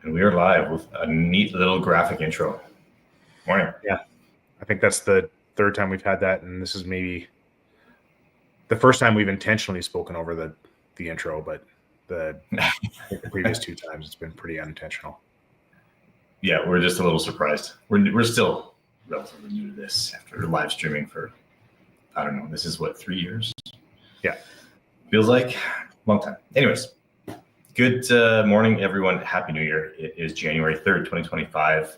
And we are live with a neat little graphic intro. Morning. Yeah, I think that's the third time we've had that, and this is maybe the first time we've intentionally spoken over the intro, but the previous two times it's been pretty unintentional. Yeah, we're just a little surprised. We're still relatively new to this after live streaming for, I don't know, this is what, 3 years? Yeah. Feels like long time. Anyways, good morning, everyone. Happy New Year. It is January 3rd, 2025.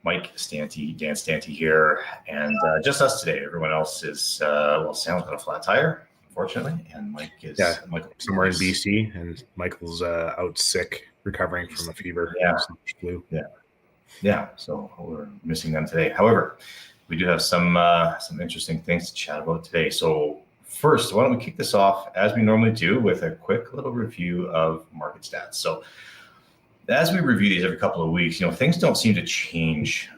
Mike Stanty, Dan Stanty here, and just us today. Everyone else is, Sam's got a flat tire, unfortunately, and Mike is somewhere in BC, and Michael's out sick, recovering from a fever. Flu. Yeah. So we're missing them today. However, we do have some interesting things to chat about today. So first, why don't we kick this off as we normally do with a quick little review of market stats. So as we review these every couple of weeks, things don't seem to change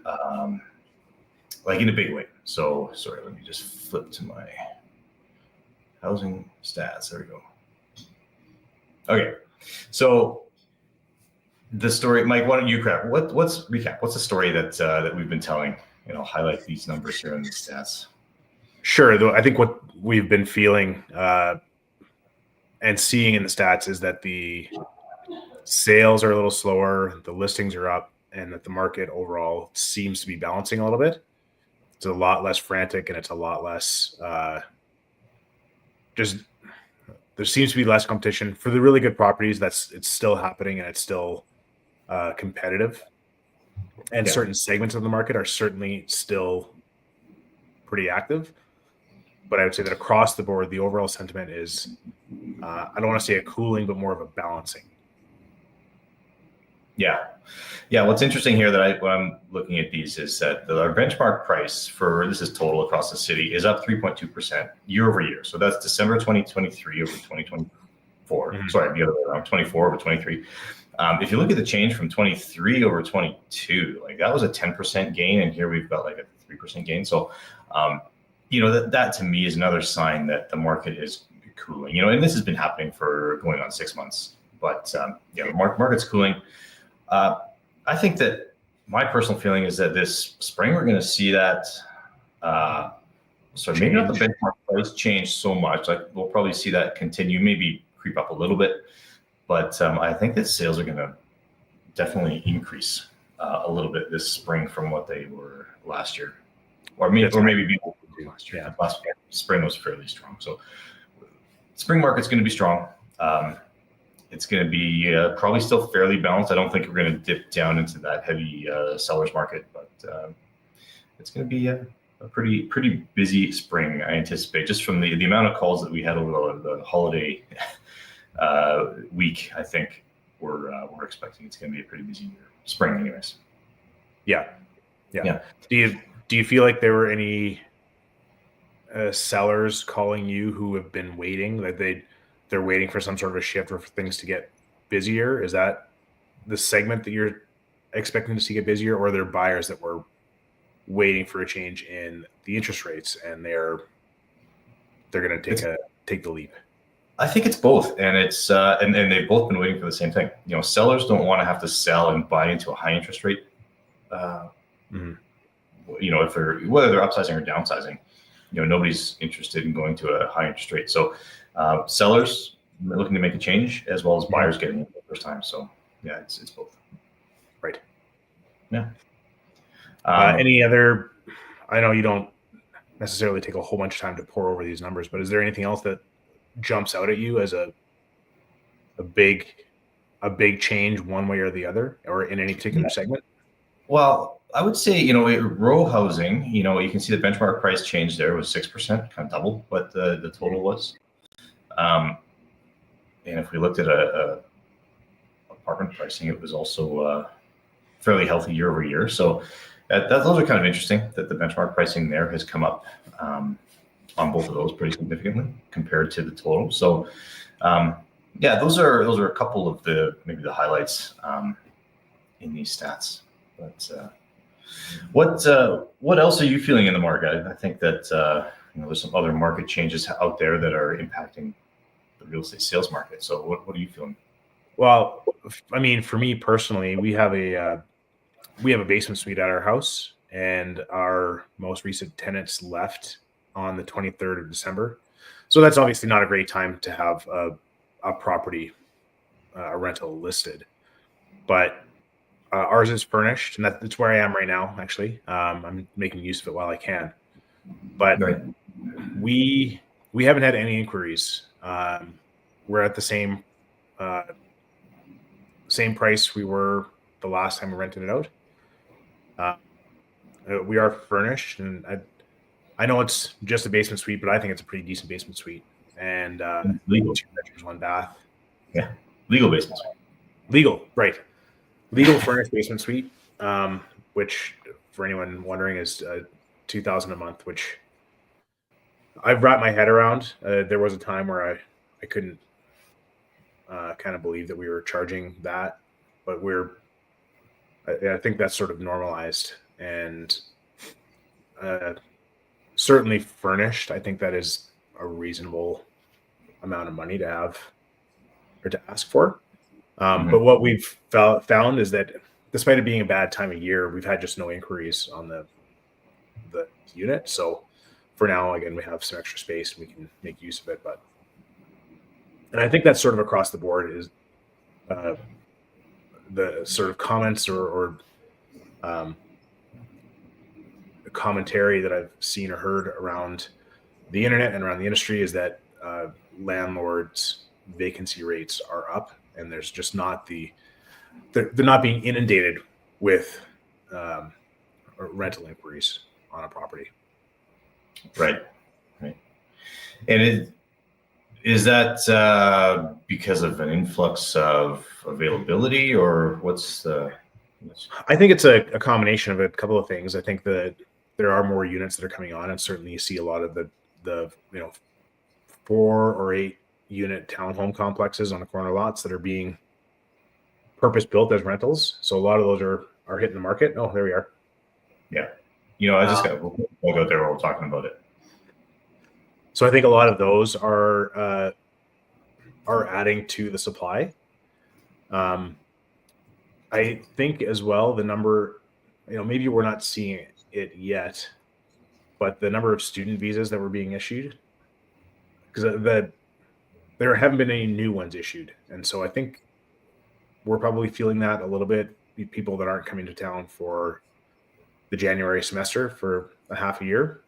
like in a big way. So sorry, let me just flip to my housing stats. There we go. Okay, so the story, Mike, why don't you recap? What's the story that we've been telling? Highlight these numbers here in the stats. Sure. Though I think what we've been feeling and seeing in the stats is that the sales are a little slower, the listings are up, and that the market overall seems to be balancing a little bit. It's a lot less frantic, and it's a lot less there seems to be less competition for the really good properties. It's still happening, and it's still competitive. And certain segments of the market are certainly still pretty active. But I would say that across the board, the overall sentiment is, I don't want to say a cooling, but more of a balancing. Yeah. What's interesting here when I'm looking at these is that our benchmark price this is total across the city, is up 3.2% year over year. So that's December 2023 over 2024. Mm-hmm. Sorry, the other way around, 24 over 23. If you look at the change from 23 over 22, like that was a 10% gain, and here we've got like a 3% gain. So, that to me is another sign that the market is cooling. And this has been happening for going on 6 months. But the market's cooling. I think that my personal feeling is that this spring we're going to see that. Maybe not the benchmark price change so much. Like we'll probably see that continue, maybe creep up a little bit. But I think that sales are going to definitely increase a little bit this spring from what they were last year, or maybe last year. Yeah. Last spring was fairly strong, so spring market's going to be strong. It's going to be probably still fairly balanced. I don't think we're going to dip down into that heavy sellers market, but it's going to be a pretty busy spring. I anticipate, just from the amount of calls that we had over the holiday week. I think we're expecting it's going to be a pretty busy spring, anyways. Yeah. Do you feel like there were any sellers calling you who have been waiting, like they're waiting for some sort of a shift or for things to get busier? Is that the segment that you're expecting to see get busier, or are there buyers that were waiting for a change in the interest rates and they're going to take the leap? I think it's both, and it's and they've both been waiting for the same thing. Sellers don't want to have to sell and buy into a high interest rate. Mm-hmm. If whether they're upsizing or downsizing, nobody's interested in going to a high interest rate. So sellers looking to make a change, as well as buyers getting it for the first time. So yeah, it's both. Right. Yeah. Any other? I know you don't necessarily take a whole bunch of time to pour over these numbers, but is there anything else that jumps out at you as a big change one way or the other, or in any particular segment? Well, I would say, row housing, you can see the benchmark price change there was 6%, kind of double what the total was. And if we looked at apartment pricing, it was also fairly healthy year over year. So those are kind of interesting that the benchmark pricing there has come up on both of those pretty significantly compared to the total. So those are a couple of maybe the highlights in these stats. But what else are you feeling in the market? I think that there's some other market changes out there that are impacting the real estate sales market. So what are you feeling? Well, I mean, for me personally, we have a basement suite at our house, and our most recent tenants left on the 23rd of December. So that's obviously not a great time to have a property, a rental listed. But ours is furnished, and that's where I am right now. Actually, I'm making use of it while I can. But Right. we haven't had any inquiries. We're at the same price we were the last time we rented it out. We are furnished, and I know it's just a basement suite, but I think it's a pretty decent basement suite. And Legal. 2 bedrooms, 1 bath. Yeah. Legal basement. Legal, right? Legal furnished basement suite, which for anyone wondering is $2,000 a month, which I've wrapped my head around. There was a time where I couldn't kind of believe that we were charging that, but I think that's sort of normalized, and certainly furnished. I think that is a reasonable amount of money to have or to ask for. But what we've found is that despite it being a bad time of year, we've had just no inquiries on the unit. So for now, again, we have some extra space and we can make use of it. And I think that's sort of across the board is the sort of comments or commentary that I've seen or heard around the internet and around the industry is that landlords' vacancy rates are up, and there's just not they're not being inundated with rental inquiries on a property. Right. And is that because of an influx of availability, or what's the? I think it's a combination of a couple of things. I think that there are more units that are coming on, and certainly you see a lot of the 4 or 8 unit townhome complexes on the corner lots that are being purpose built as rentals. So a lot of those are hitting the market. Oh, there we are. Yeah. I just got we'll go there while we're talking about it. So I think a lot of those are adding to the supply. I think as well the number, maybe we're not seeing it yet, but the number of student visas that were being issued, because there haven't been any new ones issued, and so I think we're probably feeling that a little bit. People that aren't coming to town for the January semester for a half a year.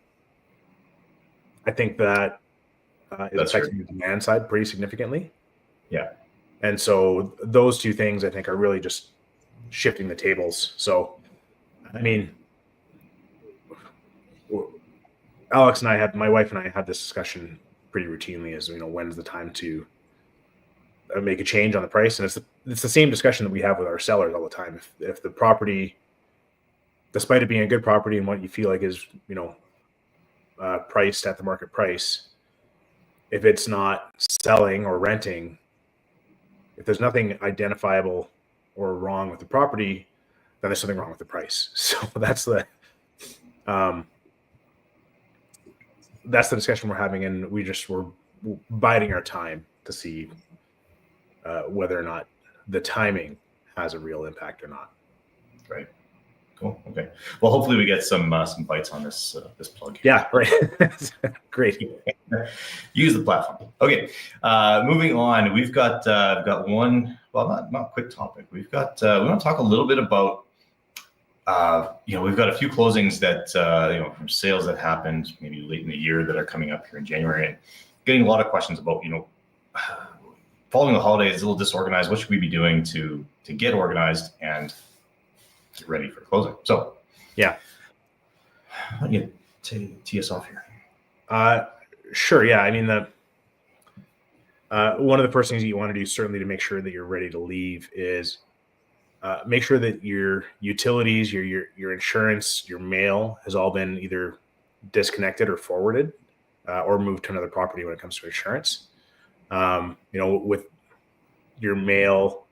I think that is affecting the demand side pretty significantly. Yeah. And so those two things I think are really just shifting the tables. So, I mean, Alex and my wife and I had this discussion pretty routinely as, when's the time to make a change on the price. And it's the same discussion that we have with our sellers all the time. If the property, despite it being a good property and what you feel like is, priced at the market price, if it's not selling or renting, if there's nothing identifiable or wrong with the property, then there's something wrong with the price. So that's the discussion we're having, and we're biding our time to see whether or not the timing has a real impact or not. Right. Cool. Okay. Well, hopefully we get some bites on this plug. Yeah. Right. Great. Use the platform. Okay. Moving on, we've got one. Well, not quick topic. We want to talk a little bit about. We've got a few closings that from sales that happened maybe late in the year that are coming up here in January, and getting a lot of questions about following the holidays, a little disorganized. What should we be doing to get organized and get ready for closing? So, yeah, I'll get tee us off here. Sure. Yeah. I mean, one of the first things that you want to do, certainly to make sure that you're ready to leave, is make sure that your utilities, your insurance, your mail has all been either disconnected or forwarded or moved to another property when it comes to insurance. With your mail,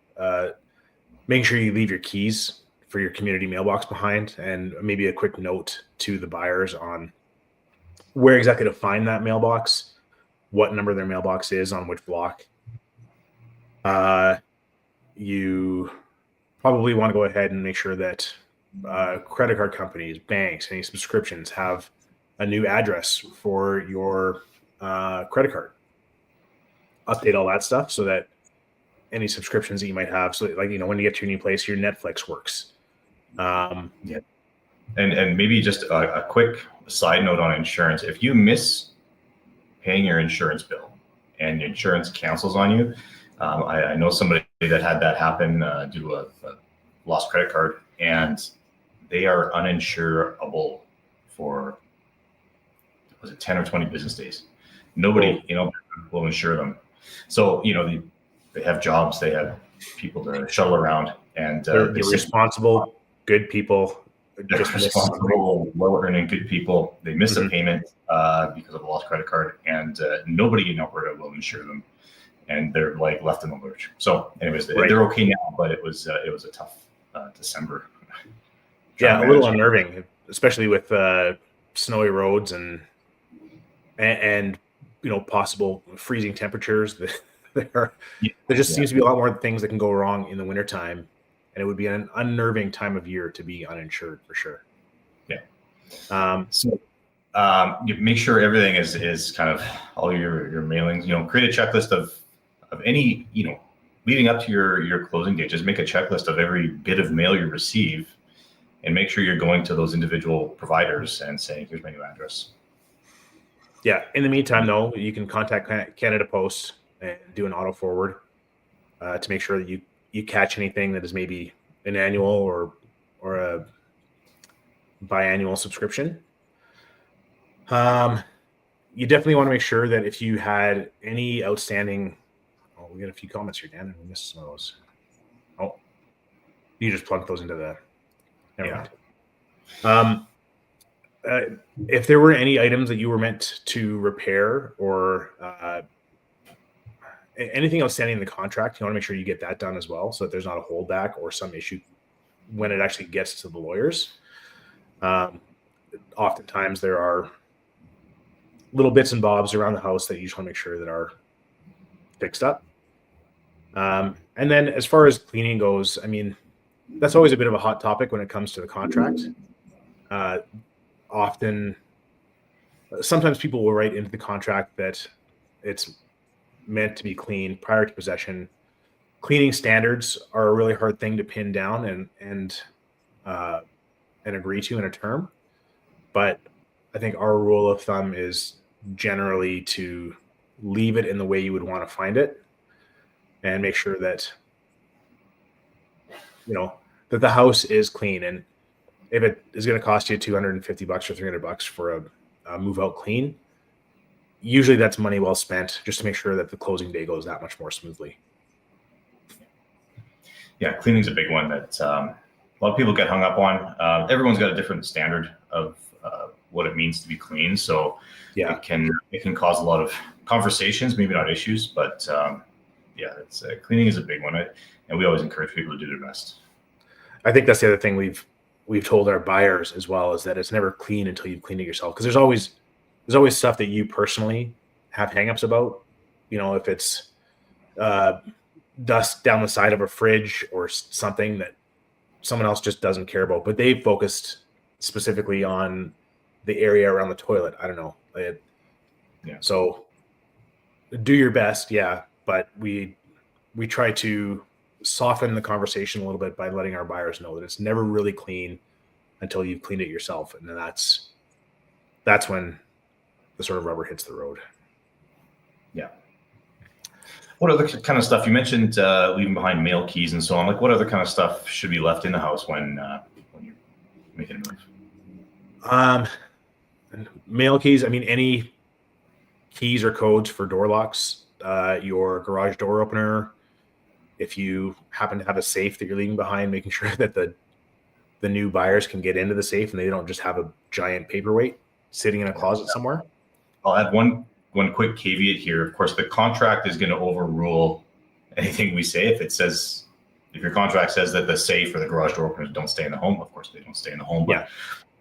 making sure you leave your keys for your community mailbox behind, and maybe a quick note to the buyers on where exactly to find that mailbox, what number their mailbox is on which block. You probably want to go ahead and make sure that credit card companies, banks, any subscriptions have a new address for your credit card. Update all that stuff so that any subscriptions that you might have, so like, when you get to your new place, your Netflix works. Yeah. And maybe just a quick side note on insurance. If you miss paying your insurance bill and your insurance cancels on you, I know somebody that had that happen due to a lost credit card, and they are uninsurable for, was it 10 or 20 business days? Nobody, will insure them. So, they have jobs, they have people to shuttle around, and they're responsible, good people. Just responsible, well-earning good people. They miss a payment because of a lost credit card, and nobody in Alberta will insure them, and they're like left in the lurch. So, anyways, they're okay now, but it was a tough December. Yeah, a little unnerving, especially with snowy roads and possible freezing temperatures. There just seems to be a lot more things that can go wrong in the wintertime, and it would be an unnerving time of year to be uninsured for sure. Yeah. So you make sure everything is kind of all your mailings. Create a checklist of any leading up to your closing date. Just make a checklist of every bit of mail you receive, and make sure you're going to those individual providers and saying, "Here's my new address." Yeah. In the meantime, though, you can contact Canada Post and do an auto forward to make sure that you catch anything that is maybe an annual or a biannual subscription. You definitely want to make sure that if you had any outstanding, we got a few comments here, Dan, and we missed some of those. Oh, you just plunk those into the. Never mind. If there were any items that you were meant to repair or anything outstanding in the contract, you want to make sure you get that done as well, so that there's not a holdback or some issue when it actually gets to the lawyers. Oftentimes there are little bits and bobs around the house that you just want to make sure that are fixed up. And then as far as cleaning goes, that's always a bit of a hot topic when it comes to the contract. Sometimes people will write into the contract that it's meant to be clean prior to possession. Cleaning standards are a really hard thing to pin down and agree to in a term. But I think our rule of thumb is generally to leave it in the way you would want to find it, and make sure that that the house is clean. And if it is going to cost you $250 or $300 for a move out clean, usually that's money well spent, just to make sure that the closing day goes that much more smoothly. Yeah, cleaning's a big one that a lot of people get hung up on. Everyone's got a different standard of what it means to be clean, so yeah, it can cause a lot of conversations, maybe not issues, but it's cleaning is a big one, and we always encourage people to do their best. I think that's the other thing we've told our buyers as well, is that it's never clean until you've cleaned it yourself, because there's always stuff that you personally have hangups about. If it's dust down the side of a fridge or something that someone else just doesn't care about, but they focused specifically on the area around the toilet. I don't know. So do your best. Yeah. But we try to soften the conversation a little bit by letting our buyers know that it's never really clean until you've cleaned it yourself. And then that's when the sort of rubber hits the road. Yeah. What other kind of stuff you mentioned, leaving behind mail keys and so on? Like, what other kind of stuff should be left in the house when you're making a move? Mail keys. Any keys or codes for door locks, your garage door opener. If you happen to have a safe that you're leaving behind, making sure that the new buyers can get into the safe and they don't just have a giant paperweight sitting in a closet somewhere. I'll add one quick caveat here. Of course, the contract is going to overrule anything we say. If your contract says that the safe or the garage door openers don't stay in the home, of course they don't stay in the home. But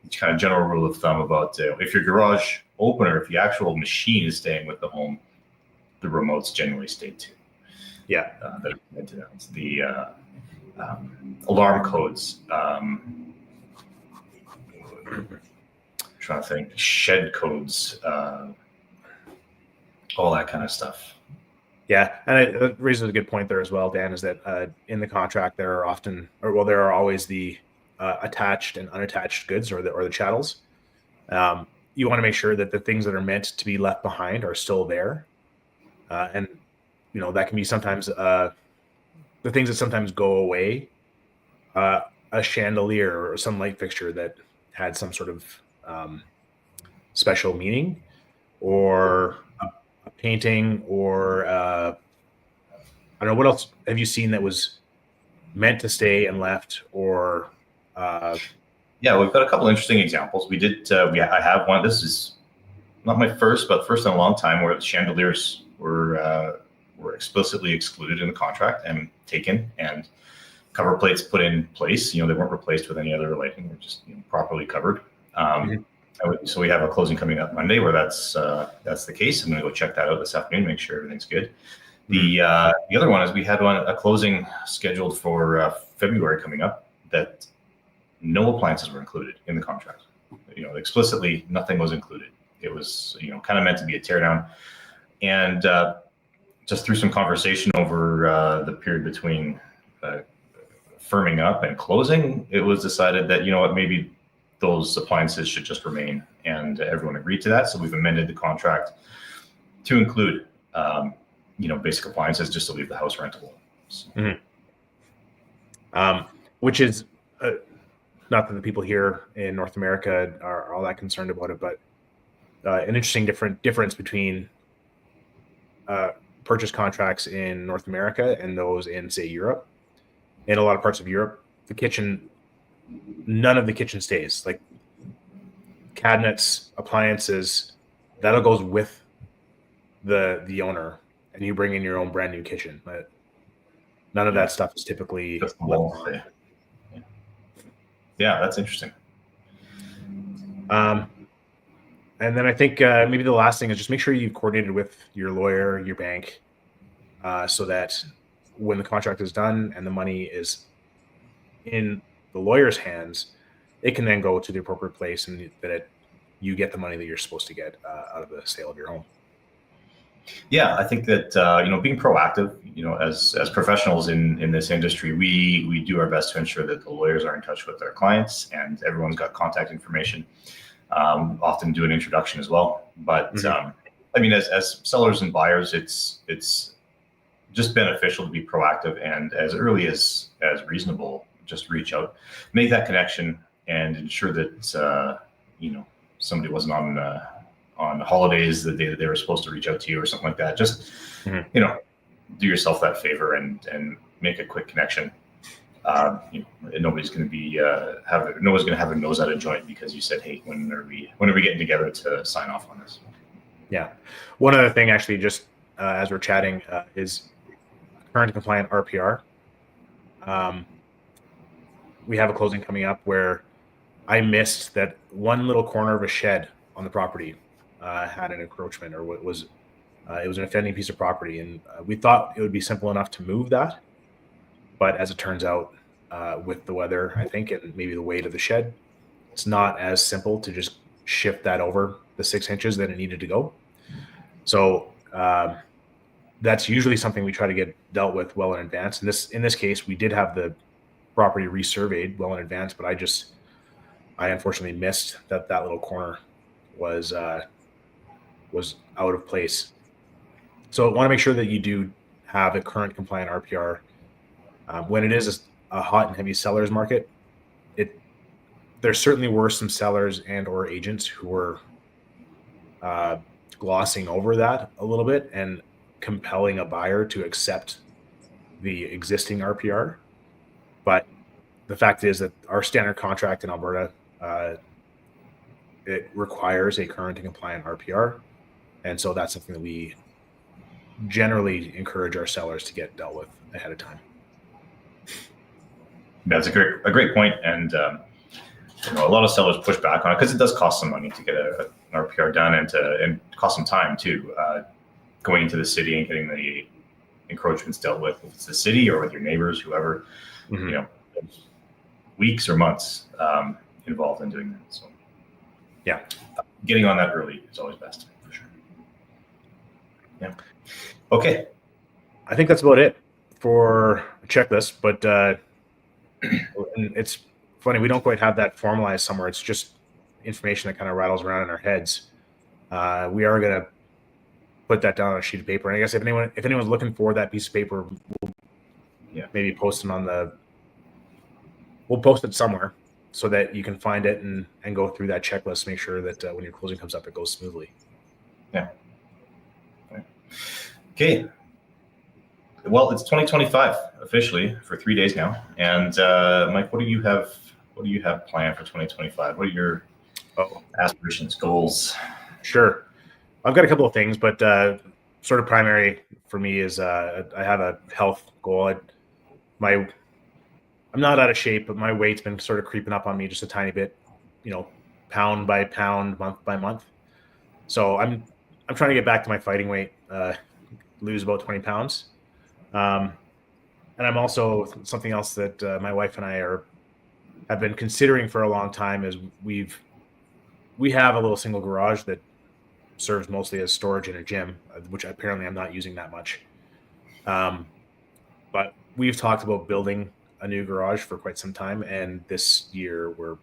it's kind of general rule of thumb about if your garage opener, if the actual machine is staying with the home, the remotes generally stay too. Yeah. alarm codes, trying to think, shed codes, all that kind of stuff. Yeah, and it raises a good point there as well, Dan, is that in the contract there are always the attached and unattached goods, or the chattels. You want to make sure that the things that are meant to be left behind are still there, and that can be sometimes the things that sometimes go away. A chandelier or some light fixture that had some sort of special meaning, or a painting, or I don't know, what else have you seen that was meant to stay and left, or yeah, we've got a couple interesting examples. We did. I have one. This is not my first, but first in a long time, where the chandeliers were explicitly excluded in the contract and taken, and cover plates put in place. They weren't replaced with any other lighting; they're just properly covered. So we have a closing coming up Monday where that's the case. I'm going to go check that out this afternoon, make sure everything's good. The other one is we had a closing scheduled for February coming up that no appliances were included in the contract. Explicitly nothing was included. It was kind of meant to be a teardown, and just through some conversation over the period between firming up and closing, it was decided that maybe those appliances should just remain, and everyone agreed to that. So we've amended the contract to include basic appliances, just to leave the house rentable. So. Which is not that the people here in North America are all that concerned about it, but an interesting difference between purchase contracts in North America and those in, say, Europe. In a lot of parts of Europe, none of the kitchen stays. Like cabinets, appliances, that all goes with the owner, and you bring in your own brand new kitchen. But none of that stuff is typically left behind. Yeah, that's interesting. And then I think maybe the last thing is just make sure you've coordinated with your lawyer, your bank, so that when the contract is done and the money is in the lawyer's hands, it can then go to the appropriate place, and that you get the money that you're supposed to get out of the sale of your home. Yeah, I think that being proactive, as professionals in this industry, we do our best to ensure that the lawyers are in touch with their clients and everyone's got contact information. Often do an introduction as well. But as sellers and buyers, it's just beneficial to be proactive, and as early as reasonable, just reach out, make that connection, and ensure that somebody wasn't on holidays the day that they were supposed to reach out to you or something like that. Just do yourself that favor and make a quick connection. Nobody's going to be no one's going to have a nose out of joint because you said, hey, when are we getting together to sign off on this? Yeah. One other thing, actually, just as we're chatting, is current and compliant RPR. We have a closing coming up where I missed that one little corner of a shed on the property had an encroachment, or it was an offending piece of property, and we thought it would be simple enough to move that, but as it turns out, with the weather, I think, and maybe the weight of the shed, it's not as simple to just shift that over the 6 inches that it needed to go. So that's usually something we try to get dealt with well in advance. In this case, we did have the property resurveyed well in advance, but I unfortunately missed that little corner was out of place. So I want to make sure that you do have a current compliant RPR. When it is a hot and heavy sellers market, there certainly were some sellers and or agents who were glossing over that a little bit and compelling a buyer to accept the existing RPR. But the fact is that our standard contract in Alberta, it requires a current and compliant RPR. And so that's something that we generally encourage our sellers to get dealt with ahead of time. That's a great point. And a lot of sellers push back on it because it does cost some money to get an RPR done, and cost some time too, going into the city and getting the encroachments dealt with, if it's the city or with your neighbors, whoever, you know, weeks or months involved in doing that. So yeah, getting on that early is always best for sure. Yeah. Okay. I think that's about it for a checklist, but and it's funny, we don't quite have that formalized somewhere. It's just information that kind of rattles around in our heads. We are going to put that down on a sheet of paper. And I guess if anyone's looking for that piece of paper, we'll maybe post it we'll post it somewhere so that you can find it and go through that checklist, make sure that when your closing comes up, it goes smoothly. Yeah. Okay. Well, it's 2025 officially for 3 days now. And Mike, what do you have planned for 2025? What are your aspirations, goals? Sure. I've got a couple of things, but sort of primary for me is I have a health goal. I'm not out of shape, but my weight's been sort of creeping up on me just a tiny bit, pound by pound, month by month. So I'm trying to get back to my fighting weight, lose about 20 pounds. And I'm also, something else that my wife and I have been considering for a long time is we have a little single garage that serves mostly as storage in a gym, which apparently I'm not using that much. But we've talked about building a new garage for quite some time, and this year we're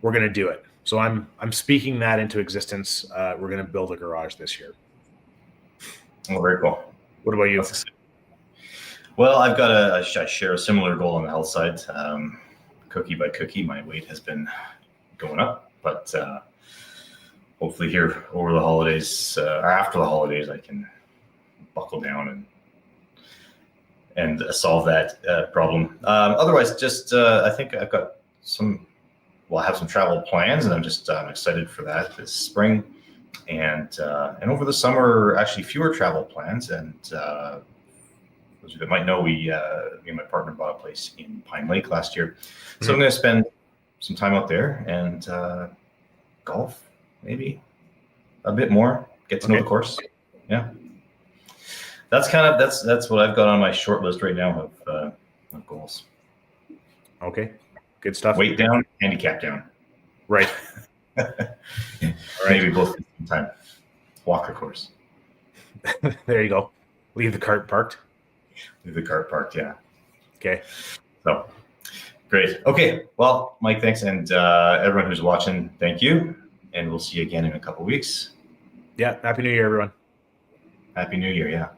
going to do it. So I'm speaking that into existence. We're going to build a garage this year. Oh, very cool. What about you? Well, I've got I share a similar goal on the health side. Cookie by cookie, my weight has been going up, but hopefully here over the holidays, or after the holidays, I can buckle down and solve that problem. Otherwise, just I think I've got I have some travel plans, and I'm excited for that this spring. And over the summer, actually fewer travel plans. And those that might know, me and my partner bought a place in Pine Lake last year. So I'm going to spend some time out there and golf, maybe a bit more, get to know the course. Yeah. That's what I've got on my short list right now of goals. Okay. Good stuff. Weight down, handicap down. Right. All right. Maybe both at the same time. Walk the course. There you go. Leave the cart parked. Yeah. Okay. So, great. Okay. Well, Mike, thanks. And everyone who's watching, thank you. And we'll see you again in a couple of weeks. Yeah. Happy New Year, everyone. Happy New Year. Yeah.